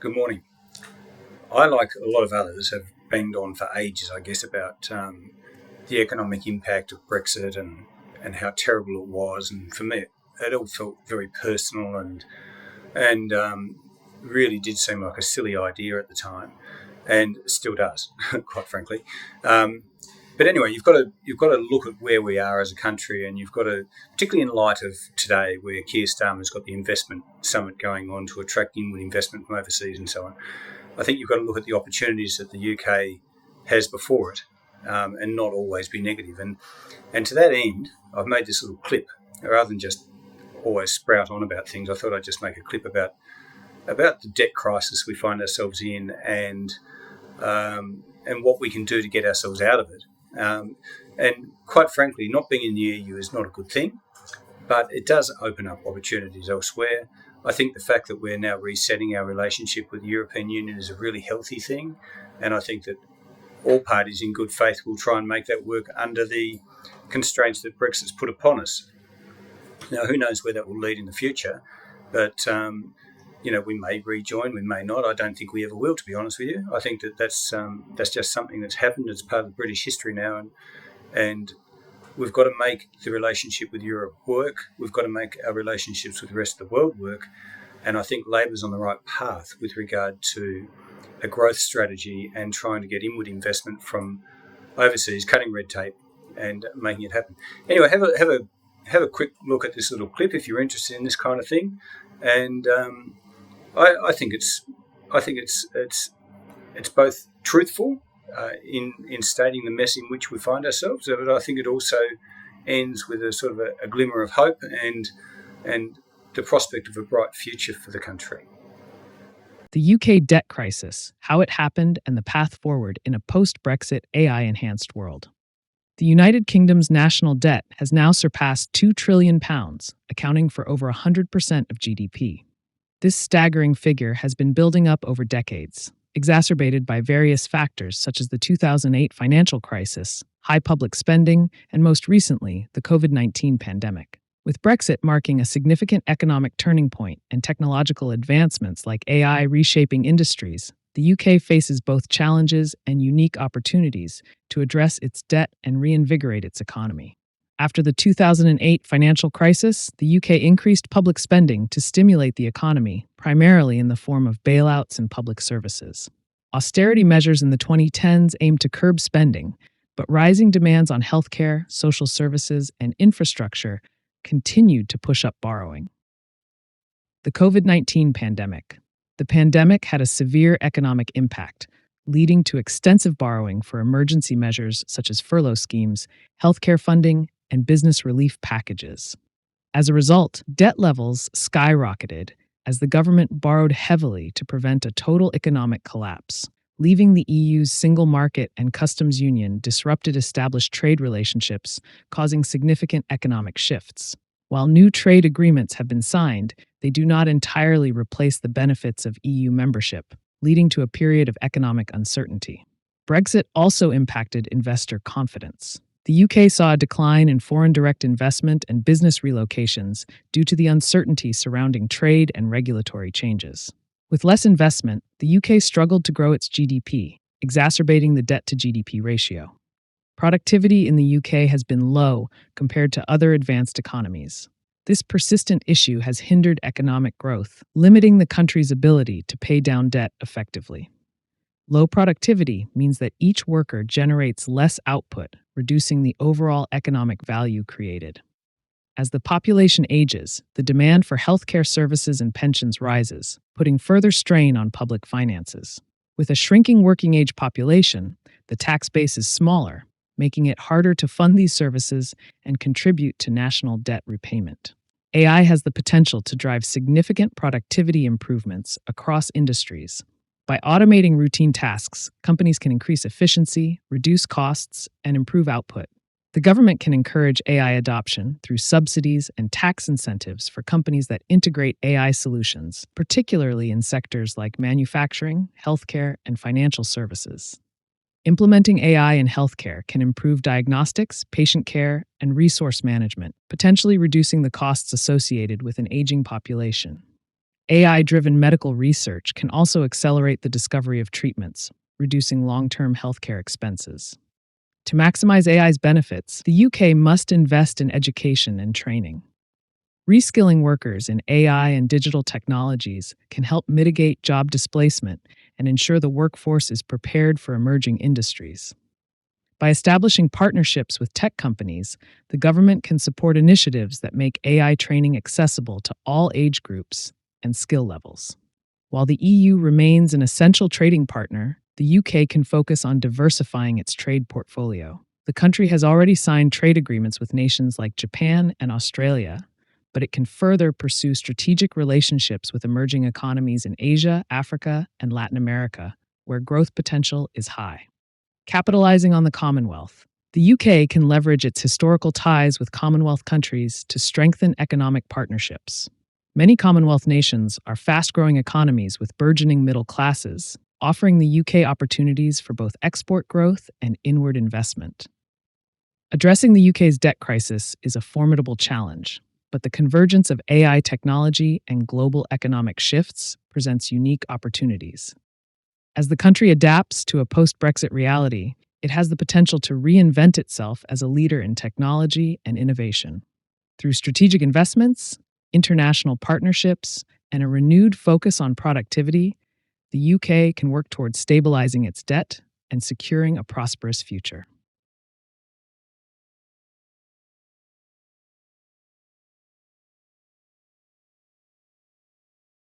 Good morning. I, like a lot of others, have banged on for ages, I guess, about the economic impact of Brexit and how terrible it was. And for me, it all felt very personal and really did seem like a silly idea at the time, and still does, quite frankly. Um, but anyway, you've got to look at where we are as a country, and you've got to, particularly in light of today, where Keir Starmer's got the investment summit going on to attract inward investment from overseas and so on. I think you've got to look at the opportunities that the UK has before it, and not always be negative. And to that end, I've made this little clip rather than just always sprout on about things. I thought I'd just make a clip about the debt crisis we find ourselves in, and what we can do to get ourselves out of it. And quite frankly, not being in the EU is not a good thing, but it does open up opportunities elsewhere. I think the fact that we're now resetting our relationship with the European Union is a really healthy thing, and I think that all parties in good faith will try and make that work under the constraints that Brexit's put upon us. Now, who knows where that will lead in the future, but we may rejoin, we may not. I don't think we ever will, to be honest with you. I think that's just something that's happened. It's part of British history now, and we've got to make the relationship with Europe work. We've got to make our relationships with the rest of the world work. And I think Labor's on the right path with regard to a growth strategy and trying to get inward investment from overseas, cutting red tape and making it happen. Anyway, have a quick look at this little clip if you're interested in this kind of thing. And I think it's both truthful in stating the mess in which we find ourselves, but I think it also ends with a sort of a glimmer of hope and the prospect of a bright future for the country. The UK debt crisis, how it happened, and the path forward in a post-Brexit AI-enhanced world. The United Kingdom's national debt has now surpassed £2 trillion, accounting for over 100% of GDP. This staggering figure has been building up over decades, exacerbated by various factors such as the 2008 financial crisis, high public spending, and most recently, the COVID-19 pandemic. With Brexit marking a significant economic turning point and technological advancements like AI reshaping industries, the UK faces both challenges and unique opportunities to address its debt and reinvigorate its economy. After the 2008 financial crisis, the UK increased public spending to stimulate the economy, primarily in the form of bailouts and public services. Austerity measures in the 2010s aimed to curb spending, but rising demands on healthcare, social services, and infrastructure continued to push up borrowing. The COVID-19 pandemic. The pandemic had a severe economic impact, leading to extensive borrowing for emergency measures such as furlough schemes, healthcare funding, and business relief packages. As a result, debt levels skyrocketed as the government borrowed heavily to prevent a total economic collapse, leaving the EU's single market and customs union disrupted established trade relationships, causing significant economic shifts. While new trade agreements have been signed, they do not entirely replace the benefits of EU membership, leading to a period of economic uncertainty. Brexit also impacted investor confidence. The UK saw a decline in foreign direct investment and business relocations due to the uncertainty surrounding trade and regulatory changes. With less investment, the UK struggled to grow its GDP, exacerbating the debt-to-GDP ratio. Productivity in the UK has been low compared to other advanced economies. This persistent issue has hindered economic growth, limiting the country's ability to pay down debt effectively. Low productivity means that each worker generates less output, reducing the overall economic value created. As the population ages, the demand for healthcare services and pensions rises, putting further strain on public finances. With a shrinking working-age population, the tax base is smaller, making it harder to fund these services and contribute to national debt repayment. AI has the potential to drive significant productivity improvements across industries. By automating routine tasks, companies can increase efficiency, reduce costs, and improve output. The government can encourage AI adoption through subsidies and tax incentives for companies that integrate AI solutions, particularly in sectors like manufacturing, healthcare, and financial services. Implementing AI in healthcare can improve diagnostics, patient care, and resource management, potentially reducing the costs associated with an aging population. AI-driven medical research can also accelerate the discovery of treatments, reducing long-term healthcare expenses. To maximize AI's benefits, the UK must invest in education and training. Reskilling workers in AI and digital technologies can help mitigate job displacement and ensure the workforce is prepared for emerging industries. By establishing partnerships with tech companies, the government can support initiatives that make AI training accessible to all age groups and skill levels. While the EU remains an essential trading partner, the UK can focus on diversifying its trade portfolio. The country has already signed trade agreements with nations like Japan and Australia, but it can further pursue strategic relationships with emerging economies in Asia, Africa, and Latin America, where growth potential is high. Capitalizing on the Commonwealth, the UK can leverage its historical ties with Commonwealth countries to strengthen economic partnerships. Many Commonwealth nations are fast-growing economies with burgeoning middle classes, offering the UK opportunities for both export growth and inward investment. Addressing the UK's debt crisis is a formidable challenge, but the convergence of AI technology and global economic shifts presents unique opportunities. As the country adapts to a post-Brexit reality, it has the potential to reinvent itself as a leader in technology and innovation. Through strategic investments, international partnerships, and a renewed focus on productivity, the UK can work towards stabilizing its debt and securing a prosperous future.